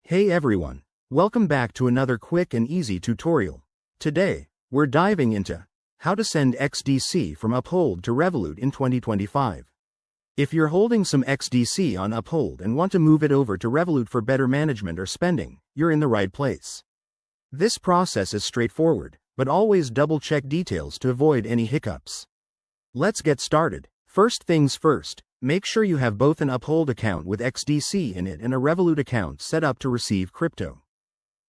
Hey everyone, welcome back to another quick and easy tutorial. Today, we're diving into how to send XDC from Uphold to Revolut in 2025. If you're holding some XDC on Uphold and want to move it over to Revolut for better management or spending, you're in the right place. This process is straightforward, but always double-check details to avoid any hiccups. Let's get started. First things first, make sure you have both an Uphold account with XDC in it and a Revolut account set up to receive crypto.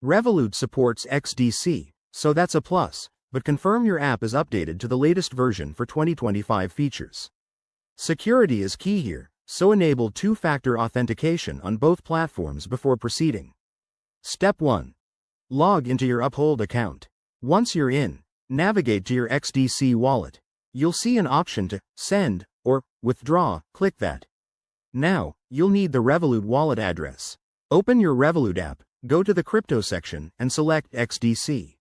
Revolut supports XDC, so that's a plus, but confirm your app is updated to the latest version for 2025 features. Security is key here, so enable two-factor authentication on both platforms before proceeding. Step 1. Log into your Uphold account. Once you're in, navigate to your XDC wallet. You'll see an option to send or withdraw. Click that. Now, you'll need the Revolut wallet address. Open your Revolut app, go to the crypto section, and select XDC.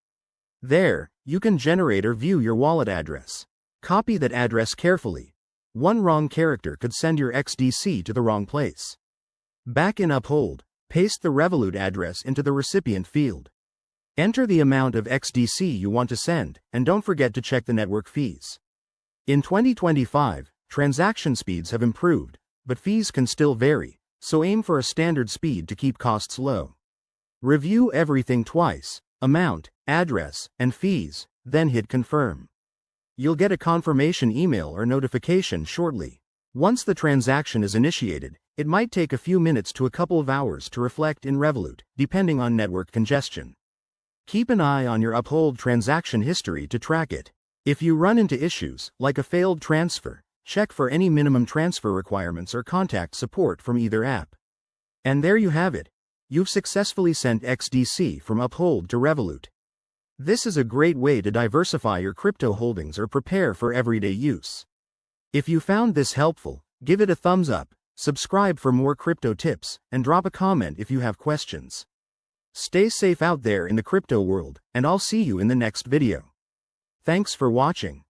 There, you can generate or view your wallet address. Copy that address carefully. One wrong character could send your XDC to the wrong place. Back in Uphold, paste the Revolut address into the recipient field. Enter the amount of XDC you want to send, and don't forget to check the network fees. In 2025, transaction speeds have improved, but fees can still vary, so aim for a standard speed to keep costs low. Review everything twice: amount, address, and fees, then hit confirm. You'll get a confirmation email or notification shortly. Once the transaction is initiated, it might take a few minutes to a couple of hours to reflect in Revolut, depending on network congestion. Keep an eye on your Uphold transaction history to track it. If you run into issues, like a failed transfer, check for any minimum transfer requirements or contact support from either app. And there you have it. You've successfully sent XDC from Uphold to Revolut. This is a great way to diversify your crypto holdings or prepare for everyday use. If you found this helpful, give it a thumbs up, subscribe for more crypto tips, and drop a comment if you have questions. Stay safe out there in the crypto world, and I'll see you in the next video. Thanks for watching.